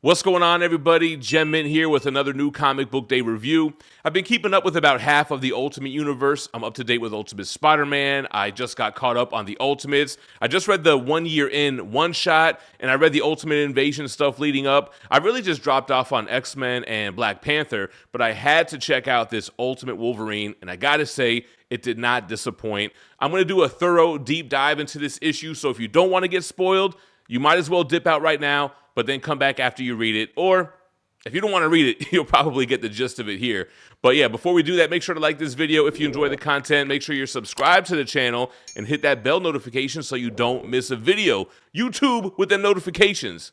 What's going on, everybody? GemMint here with another new comic book day review. I've been keeping up with about half of the Ultimate Universe. I'm up to date with Ultimate Spider-Man. I just got caught up on the Ultimates. I just read the 1 year in one-shot, and I read the Ultimate Invasion stuff leading up. I really just dropped off on X-Men and Black Panther, but I had to check out this Ultimate Wolverine, and I gotta say, it did not disappoint. I'm going to do a thorough deep dive into this issue, so if you don't want to get spoiled, you might as well dip out right now, but then come back after you read it. Or if you don't want to read it, you'll probably get the gist of it here. But yeah, before we do that, make sure to like this video if you enjoy the content. Make sure you're subscribed to the channel and hit that bell notification so you don't miss a video. YouTube with the notifications.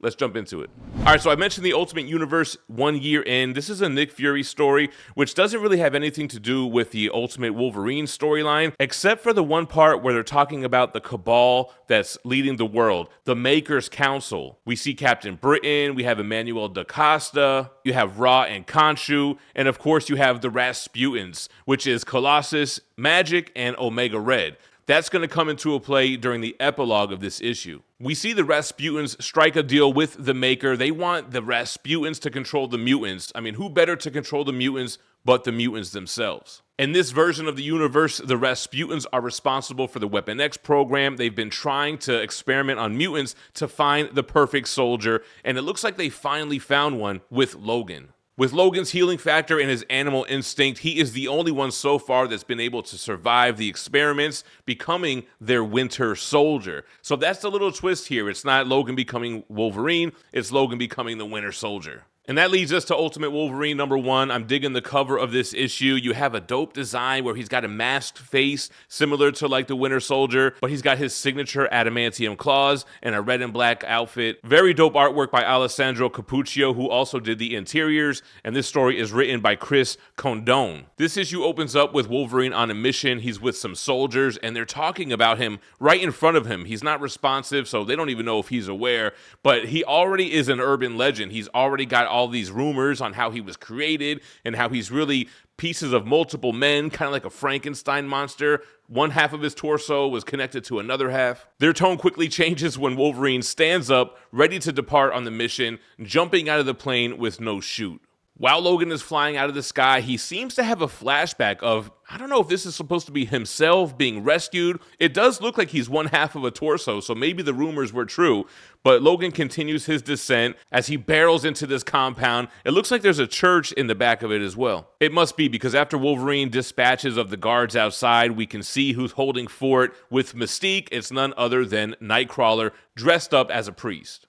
Let's jump into it. All right, so I mentioned the Ultimate Universe 1 year in. This is a Nick Fury story, which doesn't really have anything to do with the Ultimate Wolverine storyline, except for the one part where they're talking about the cabal that's leading the world, the Maker's Council. We see Captain Britain, we have Emmanuel da Costa, you have Ra and Khonshu, and of course you have the Rasputins, which is Colossus, Magic, and Omega Red. That's going to come into a play during the epilogue of this issue. We see the Rasputins strike a deal with the Maker. They want the Rasputins to control the mutants. I mean, who better to control the mutants but the mutants themselves? In this version of the universe, the Rasputins are responsible for the Weapon X program. They've been trying to experiment on mutants to find the perfect soldier, and it looks like they finally found one with Logan. With Logan's healing factor and his animal instinct, he is the only one so far that's been able to survive the experiments, becoming their Winter Soldier. So that's the little twist here. It's not Logan becoming Wolverine, it's Logan becoming the Winter Soldier. And that leads us to Ultimate Wolverine #1. I'm digging the cover of this issue. You have a dope design where he's got a masked face, similar to like the Winter Soldier, but he's got his signature adamantium claws and a red and black outfit. Very dope artwork by Alessandro Cappuccio, who also did the interiors, and this story is written by Chris Condone. This issue opens up with Wolverine on a mission. He's with some soldiers, and they're talking about him right in front of him. He's not responsive, so they don't even know if he's aware, but he already is an urban legend. He's already got all these rumors on how he was created and how he's really pieces of multiple men, kind of like a Frankenstein monster. One half of his torso was connected to another half. Their tone quickly changes when Wolverine stands up, ready to depart on the mission, jumping out of the plane with no chute. While Logan is flying out of the sky, he seems to have a flashback of, I don't know if this is supposed to be himself being rescued. It does look like he's one half of a torso, so maybe the rumors were true. But Logan continues his descent as he barrels into this compound. It looks like there's a church in the back of it as well. It must be, because after Wolverine dispatches of the guards outside, we can see who's holding fort with Mystique. It's none other than Nightcrawler, dressed up as a priest.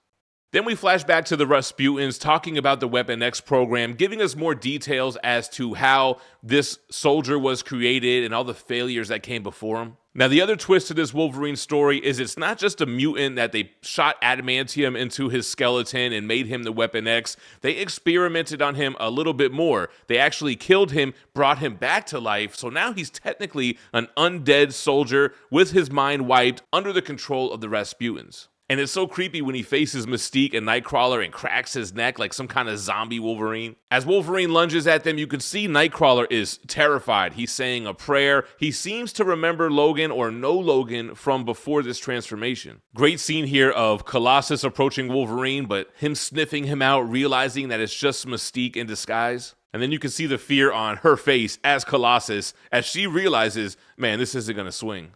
Then we flash back to the Rasputins talking about the Weapon X program, giving us more details as to how this soldier was created and all the failures that came before him. Now, the other twist to this Wolverine story is it's not just a mutant that they shot adamantium into his skeleton and made him the Weapon X. They experimented on him a little bit more. They actually killed him, brought him back to life, so now he's technically an undead soldier with his mind wiped under the control of the Rasputins. And it's so creepy when he faces Mystique and Nightcrawler and cracks his neck like some kind of zombie Wolverine. As Wolverine lunges at them, you can see Nightcrawler is terrified. He's saying a prayer. He seems to remember Logan or know Logan from before this transformation. Great scene here of Colossus approaching Wolverine, but him sniffing him out, realizing that it's just Mystique in disguise. And then you can see the fear on her face as Colossus, as she realizes, man, this isn't gonna swing.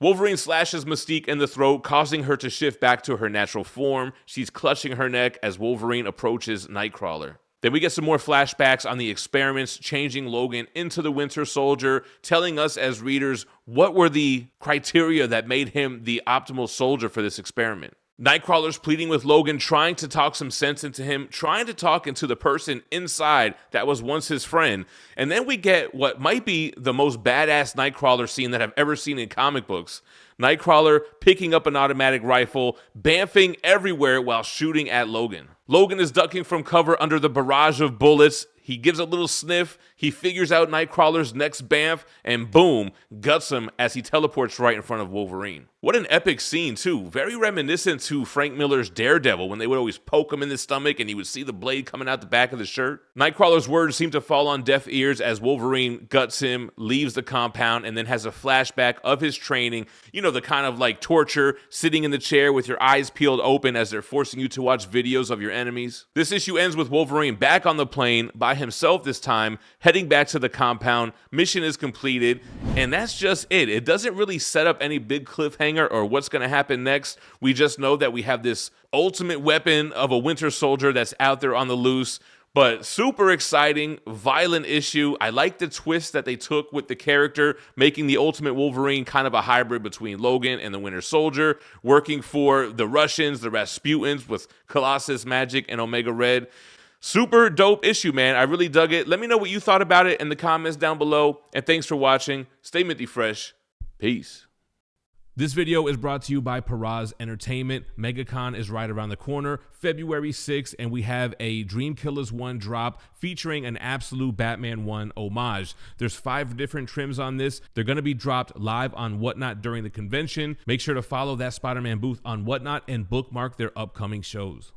Wolverine slashes Mystique in the throat, causing her to shift back to her natural form. She's clutching her neck as Wolverine approaches Nightcrawler. Then we get some more flashbacks on the experiments, changing Logan into the Winter Soldier, telling us as readers what were the criteria that made him the optimal soldier for this experiment. Nightcrawler's pleading with Logan, trying to talk some sense into him, trying to talk into the person inside that was once his friend. And then we get what might be the most badass Nightcrawler scene that I've ever seen in comic books. Nightcrawler picking up an automatic rifle, bamfing everywhere while shooting at Logan. Logan is ducking from cover under the barrage of bullets. He gives a little sniff, he figures out Nightcrawler's next bamf, and boom, guts him as he teleports right in front of Wolverine. What an epic scene, too. Very reminiscent to Frank Miller's Daredevil, when they would always poke him in the stomach and he would see the blade coming out the back of the shirt. Nightcrawler's words seem to fall on deaf ears as Wolverine guts him, leaves the compound, and then has a flashback of his training, the kind of like torture, sitting in the chair with your eyes peeled open as they're forcing you to watch videos of your enemies. This issue ends with Wolverine back on the plane by himself this time, heading back to the compound. Mission is completed, and that's just it. It doesn't really set up any big cliffhanger or what's going to happen next. We just know that we have this ultimate weapon of a Winter Soldier that's out there on the loose. But super exciting, violent issue. I like the twist that they took with the character, making the Ultimate Wolverine kind of a hybrid between Logan and the Winter Soldier, working for the Russians, the Rasputins with Colossus Magic and Omega Red. Super dope issue, man. I really dug it. Let me know what you thought about it in the comments down below. And thanks for watching. Stay minty fresh. Peace. This video is brought to you by Paraz Entertainment. MegaCon is right around the corner, February 6th, and we have a Dream Killers 1 drop featuring an absolute Batman 1 homage. There's 5 different trims on this. They're going to be dropped live on Whatnot during the convention. Make sure to follow That Spider-Man booth on Whatnot and bookmark their upcoming shows.